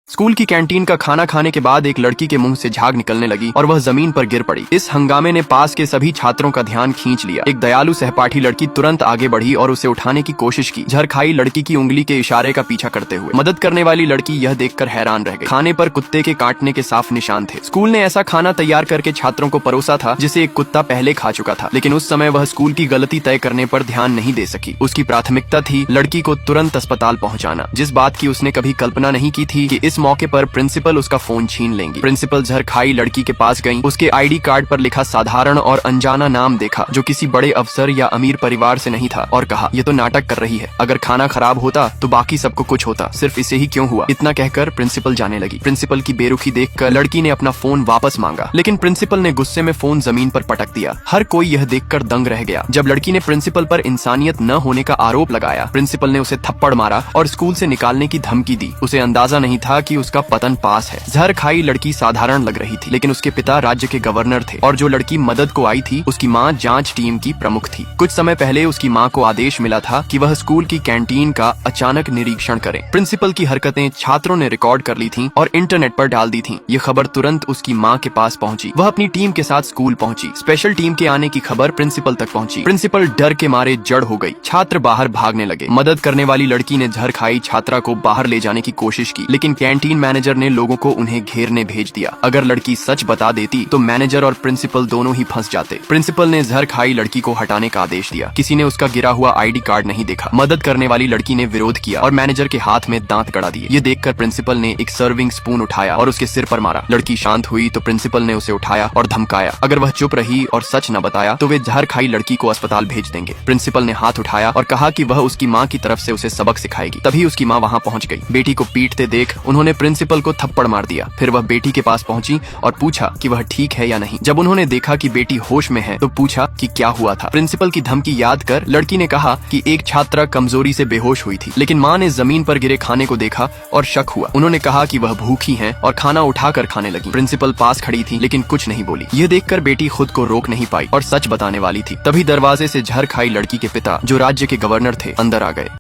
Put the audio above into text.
School की canteen का खाना खाने के बाद एक लड़की के मुंह से झाग निकलने लगी और वह जमीन पर गिर पड़ी। इस हंगामे ने पास के सभी छात्रों का ध्यान खींच लिया। एक दयालु सहपाठी लड़की तुरंत आगे बढ़ी और उसे उठाने की कोशिश की, झरखाई लड़की की उंगली के इशारे का पीछा करते हुए। मदद करने वाली लड़की यह देखकर हैरान रह गई। खाने पर कुत्ते के काटने के साफ निशान थे। स्कूल ने ऐसा खाना तैयार करके छात्रों को परोसा था जिसे एक कुत्ता पहले खा चुका था, लेकिन उस समय वह स्कूल की गलती तय करने पर ध्यान नहीं दे सकी। उसकी प्राथमिकता थी लड़की को तुरंत अस्पताल पहुँचाना, जिस बात की उसने कभी कल्पना नहीं की थी कि इस मौके पर प्रिंसिपल उसका फोन छीन लेंगी। प्रिंसिपल झरखाई लड़की के पास गई, उसके आईडी कार्ड पर लिखा साधारण और अनजाना नाम देखा जो किसी बड़े अफसर या अमीर परिवार से नहीं था और कहा, ये तो नाटक कर रही है। अगर खाना खराब होता तो बाकी सबको कुछ होता, सिर्फ इसे ही क्यों हुआ? इतना कहकर प्रिंसिपल जाने लगी। प्रिंसिपल की बेरुखी देखकर लड़की ने अपना फोन वापस मांगा, लेकिन प्रिंसिपल ने गुस्से में फोन जमीन पर पटक दिया। हर कोई यह देखकर दंग रह गया। जब लड़की ने प्रिंसिपल पर इंसानियत न होने का आरोप लगाया, प्रिंसिपल ने उसे थप्पड़ मारा और स्कूल से निकालने की धमकी दी। उसे अंदाजा नहीं था कि उसका पतन पास है। झरखाई लड़की साधारण लग रही थी, लेकिन उसके पिता राज्य के गवर्नर थे और जो लड़की मदद को आई थी उसकी माँ जांच टीम की प्रमुख थी। कुछ समय पहले उसकी माँ को आदेश मिला था कि वह स्कूल की कैंटीन का अचानक निरीक्षण करे। प्रिंसिपल की हरकतें छात्रों ने रिकॉर्ड कर ली थीं और इंटरनेट पर डाल दी थीं। ये खबर तुरंत उसकी माँ के पास पहुंची। वह अपनी टीम के साथ स्कूल पहुंची। स्पेशल टीम के आने की खबर प्रिंसिपल तक पहुंची। प्रिंसिपल डर के मारे जड़ हो गई। छात्र बाहर भागने लगे। मदद करने वाली लड़की ने झरखाई छात्रा को बाहर ले जाने की कोशिश की, लेकिन कैंटीन मैनेजर ने लोगों को उन्हें घेरने भेज दिया। अगर लड़की सच बता देती तो मैनेजर और प्रिंसिपल दोनों ही फंस जाते। प्रिंसिपल ने झरखाई लड़की को हटाने का आदेश दिया। किसी ने उसका गिरा हुआ आईडी कार्ड नहीं देखा। मदद करने वाली लड़की ने विरोध किया और मैनेजर के हाथ में दांत गड़ा दिए। ये देखकर प्रिंसिपल ने एक सर्विंग स्पून उठाया और उसके सिर पर मारा। लड़की शांत हुई तो प्रिंसिपल ने उसे उठाया और धमकाया, अगर वह चुप रही और सच न बताया तो वे झरखाई लड़की को अस्पताल भेज देंगे। प्रिंसिपल ने हाथ उठाया और कहा कि वह उसकी माँ की तरफ से उसे सबक सिखाएगी। तभी उसकी माँ वहाँ पहुँच गई। बेटी को पीटते देख उन्होंने प्रिंसिपल को थप्पड़ मार दिया। फिर वह बेटी के पास पहुंची और पूछा कि वह ठीक है या नहीं। जब उन्होंने देखा कि बेटी होश में है तो पूछा कि क्या हुआ था। प्रिंसिपल की धमकी याद कर लड़की ने कहा कि एक छात्रा कमजोरी से बेहोश हुई थी, लेकिन माँ ने जमीन पर गिरे खाने को देखा और शक हुआ। उन्होंने कहा कि वह भूखी हैं और खाना उठाकर खाने लगी। प्रिंसिपल पास खड़ी थी लेकिन कुछ नहीं बोली। यह देखकर बेटी खुद को रोक नहीं पाई और सच बताने वाली थी। तभी दरवाजे से झरखाई लड़की के पिता, जो राज्य के गवर्नर थे, अंदर आ गए।